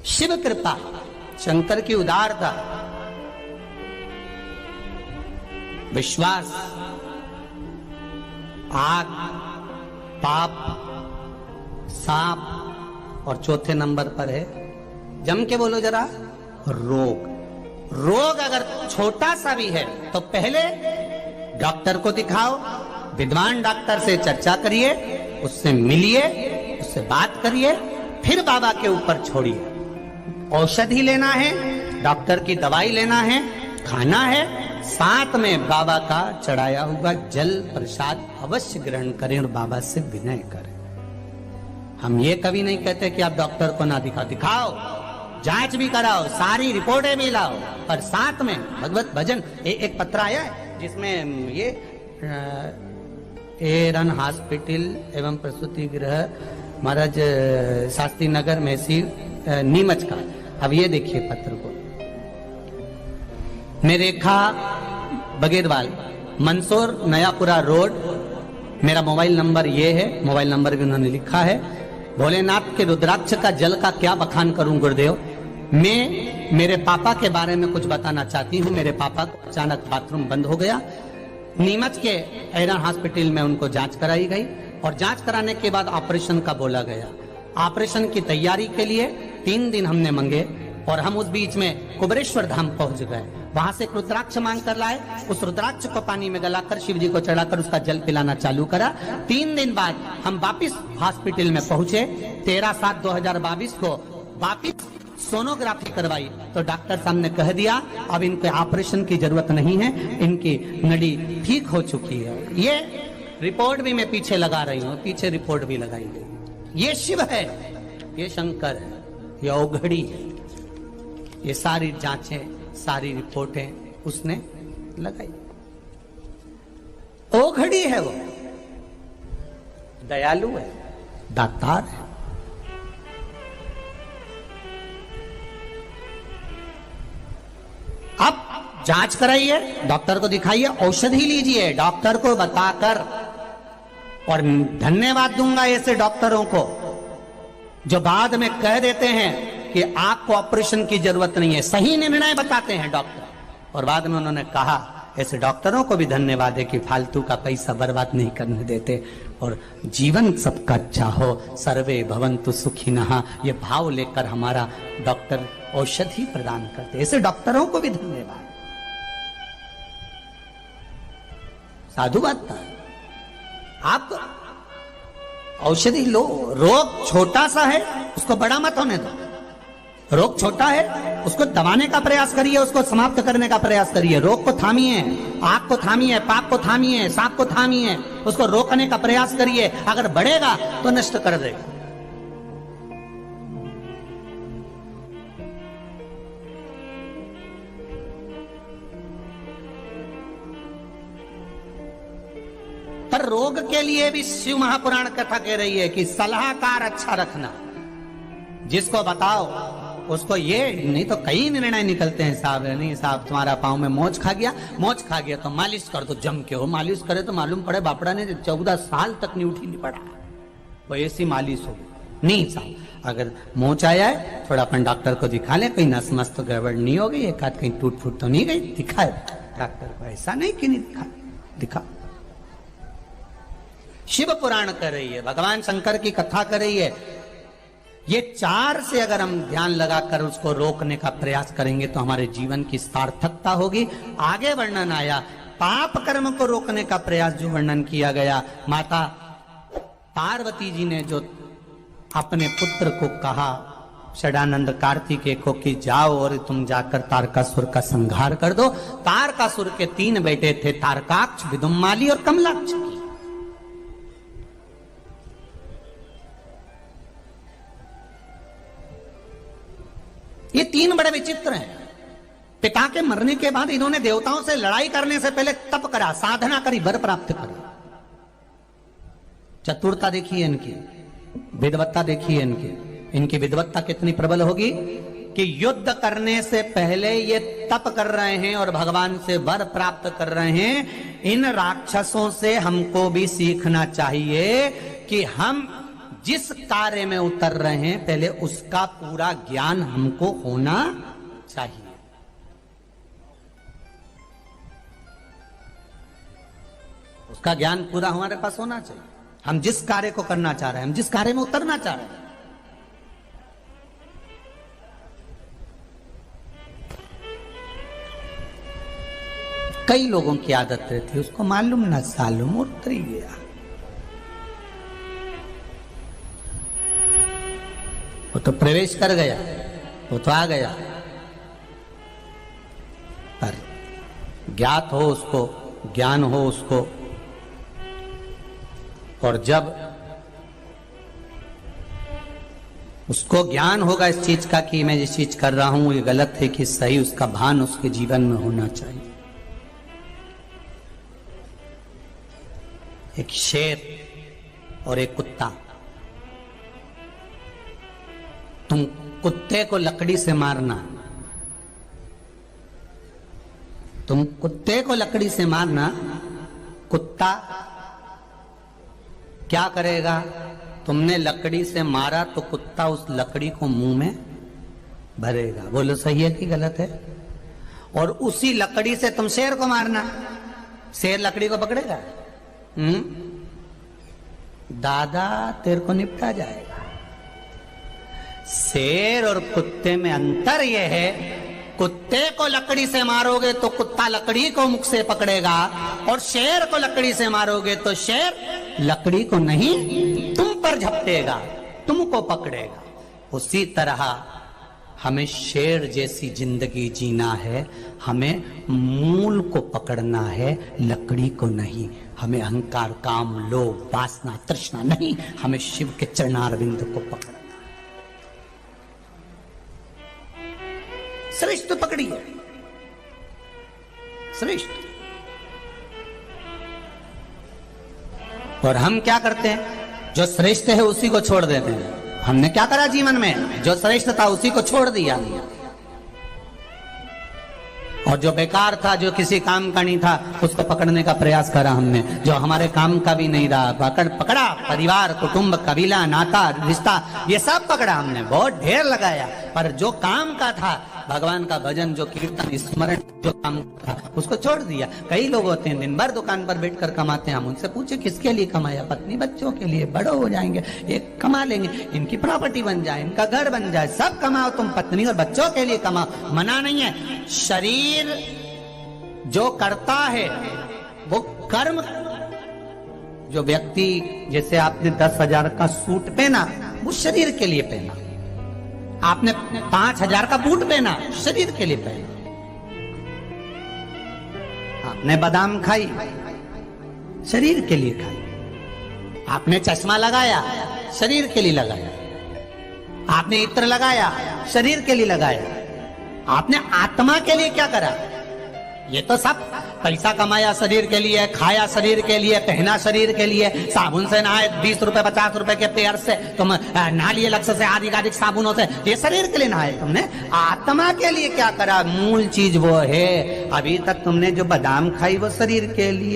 शिव कृपा, शंकर की उदारता, विश्वास, आग, पाप, सांप और चौथे नंबर पर है, जम के बोलो जरा, रोग। रोग अगर छोटा सा भी है तो पहले डॉक्टर को दिखाओ, विद्वान डॉक्टर से चर्चा करिए, उससे मिलिए, उससे बात करिए, फिर बाबा के ऊपर छोड़िए। औषधि लेना है, डॉक्टर की दवाई लेना है, खाना है, साथ में बाबा का चढ़ाया हुआ जल प्रसाद अवश्य ग्रहण करें और बाबा से विनय करें। हम ये कभी नहीं कहते कि आप डॉक्टर को ना दिखाओ, जांच भी कराओ, सारी रिपोर्टें भी लाओ, पर साथ में भगवत भजन। एक पत्र आया है जिसमें ये एरन हॉस्पिटल एवं प्रसूति गृह महाराज शास्त्री नगर में नीमच का। अब ये देखिए पत्र को, मेरेखा बगेरवाल, मंसूर नयापुरा रोड, मेरा मोबाइल नंबर ये है, मोबाइल नंबर भी उन्होंने लिखा है। भोलेनाथ के रुद्राक्ष का जल का क्या बखान करूं गुरुदेव। मैं मेरे पापा के बारे में कुछ बताना चाहती हूँ। मेरे पापा को अचानक बाथरूम बंद हो गया, नीमच के एरन हॉस्पिटल में उनको जांच कराई गई और जांच कराने के बाद ऑपरेशन का बोला गया। ऑपरेशन की तैयारी के लिए 3 दिन हमने मांगे और हम उस बीच में कुबरेश्वर धाम पहुंच गए। वहां से रुद्राक्ष मांग कर लाए, उस रुद्राक्ष को पानी में गलाकर शिव जी को चढ़ाकर उसका जल पिलाना चालू करा। 3 दिन बाद हम वापिस हॉस्पिटल में पहुंचे। 13/7/2022 को वापिस सोनोग्राफी करवाई तो डॉक्टर साहब ने कह दिया अब इनके ऑपरेशन की जरूरत नहीं है, इनकी नली ठीक हो चुकी है। ये रिपोर्ट भी मैं पीछे लगा रही हूँ, पीछे रिपोर्ट भी लगाई गई। ये शिव है, ये शंकर है, ये औघड़ी है। ये सारी जांचें, सारी रिपोर्टें उसने लगाई। औघड़ी है वो, दयालु है, दातार है। अब जांच कराइए, डॉक्टर को दिखाइए, औषधि लीजिए डॉक्टर को बताकर। और धन्यवाद दूंगा ऐसे डॉक्टरों को जो बाद में कह देते हैं कि आपको ऑपरेशन की जरूरत नहीं है। सही निर्णय बताते हैं डॉक्टर और बाद में उन्होंने कहा, ऐसे डॉक्टरों को भी धन्यवाद है कि फालतू का पैसा बर्बाद नहीं करने देते और जीवन सबका अच्छा हो, सर्वे भवन्तु सुखिनः, ये भाव लेकर हमारा डॉक्टर औषधि प्रदान करते। ऐसे डॉक्टरों को भी धन्यवाद। साधुवाद। आप औषधि लो, रोग छोटा सा है उसको बड़ा मत होने दो। रोग छोटा है उसको दबाने का प्रयास करिए, उसको समाप्त करने का प्रयास करिए। रोग को थामिए, आग को थामिए, पाप को थामिए, सांप को थामिए, उसको रोकने का प्रयास करिए। अगर बढ़ेगा तो नष्ट कर देगा। पर रोग के लिए भी शिव महापुराण कथा कह रही है कि सलाहकार अच्छा रखना। जिसको बताओ उसको ये नहीं तो कई निर्णय निकलते हैं, साहब नहीं साहब तुम्हारा पांव में मोच खा गया तो मालिश कर दो जम के। हो मालिश करे तो मालूम पड़े बापड़ा ने 14 साल तक नहीं उठी नहीं पड़ा, वो ऐसी मालिश हो। नहीं साहब अगर मोच आया है थोड़ा अपन डॉक्टर को दिखा ले, कहीं नस मस तो गड़बड़ नहीं हो गई, एक आध कहीं टूट फूट तो नहीं गई, दिखाए डॉक्टर को। ऐसा नहीं कि नहीं दिखा। शिव पुराण कर रही है, भगवान शंकर की कथा कर रही है। ये 4 से अगर हम ध्यान लगाकर उसको रोकने का प्रयास करेंगे तो हमारे जीवन की सार्थकता होगी। आगे वर्णन आया पाप कर्म को रोकने का प्रयास, जो वर्णन किया गया। माता पार्वती जी ने जो अपने पुत्र को कहा षडानंद कार्तिकेय को कि जाओ और तुम जाकर तारकासुर का संहार कर दो। तारकासुर के 3 बेटे थे, तारकाक्ष, विदुम्माली और कमलाक्ष। ये 3 बड़े विचित्र हैं। पिता के मरने के बाद इन्होंने देवताओं से लड़ाई करने से पहले तप करा, साधना करी, वर प्राप्त करी। चतुरता देखिए इनकी, विद्वत्ता देखिए इनकी विद्वत्ता कितनी प्रबल होगी कि युद्ध करने से पहले ये तप कर रहे हैं और भगवान से वर प्राप्त कर रहे हैं। इन राक्षसों से हमको भी सीखना चाहिए कि हम जिस कार्य में उतर रहे हैं पहले उसका पूरा ज्ञान हमको होना चाहिए। उसका ज्ञान पूरा हमारे पास होना चाहिए। हम जिस कार्य को करना चाह रहे हैं, हम जिस कार्य में उतरना चाह रहे हैं, कई लोगों की आदत रहती है उसको मालूम ना सालूम और उतर ही गया। वो तो प्रवेश कर गया, वो तो आ गया, पर ज्ञात हो उसको, ज्ञान हो उसको, और जब उसको ज्ञान होगा इस चीज का कि मैं जिस चीज कर रहा हूं ये गलत है कि सही, उसका भान उसके जीवन में होना चाहिए। एक शेर और एक कुत्ता, तुम कुत्ते को लकड़ी से मारना, तुम कुत्ते को लकड़ी से मारना, कुत्ता क्या करेगा? तुमने लकड़ी से मारा तो कुत्ता उस लकड़ी को मुंह में भरेगा। बोलो सही है कि गलत है? और उसी लकड़ी से तुम शेर को मारना, शेर लकड़ी को पकड़ेगा? दादा तेरे को निपटा जाएगा। शेर और कुत्ते में अंतर यह है, कुत्ते को लकड़ी से मारोगे तो कुत्ता लकड़ी को मुख से पकड़ेगा, और शेर को लकड़ी से मारोगे तो शेर लकड़ी को नहीं तुम पर झपटेगा, तुमको पकड़ेगा। उसी तरह हमें शेर जैसी जिंदगी जीना है, हमें मूल को पकड़ना है, लकड़ी को नहीं। हमें अहंकार, काम, लोभ, वासना, तृष्णा नहीं, हमें शिव के चरणारविंद को पकड़ना। श्रेष्ठ पकड़िए, श्रेष्ठ। और हम क्या करते हैं? जो श्रेष्ठ है उसी को छोड़ देते हैं। हमने क्या करा जीवन में? जो श्रेष्ठ था उसी को छोड़ दिया, और जो बेकार था, जो किसी काम का नहीं था, उसको पकड़ने का प्रयास करा हमने। जो हमारे काम का भी नहीं रहा, पकड़ा। परिवार, कुटुंब, कबीला, नाता, रिश्ता, ये सब पकड़ा हमने, बहुत ढेर लगाया। पर जो काम का था, भगवान का भजन, जो कीर्तन, स्मरण, जो काम था, उसको छोड़ दिया। कई लोग होते हैं दिन भर दुकान पर बैठकर कमाते हैं। हम उनसे पूछे किसके लिए कमाया? पत्नी बच्चों के लिए, बड़े हो जाएंगे, एक कमा लेंगे, इनकी प्रॉपर्टी बन जाए, इनका घर बन जाए, सब कमाओ, तुम पत्नी और बच्चों के लिए कमाओ। मना नहीं है। शरीर जो करता है वो कर्म, जो व्यक्ति, जैसे आपने 10,000 का सूट पहना, वो शरीर के लिए पहना। आपने 5,000 का बूट पहना, शरीर के लिए पहना। आपने बादाम खाई, शरीर के लिए खाई। आपने चश्मा लगाया, शरीर के लिए लगाया। आपने इत्र लगाया, शरीर के लिए लगाया। आपने आत्मा के लिए क्या करा? ये तो सब पैसा कमाया शरीर के लिए, खाया शरीर के लिए, पहना शरीर के लिए, साबुन से नहाए 20 रुपए 50 रुपए के पेयर से, तुम नहा लिए लक्ष्य से, आधिकारिक साबुनों से, ये शरीर के लिए नहाए तुमने। आत्मा के लिए क्या करा? मूल चीज वो है। अभी तक तुमने जो बादाम खाई वो शरीर के लिए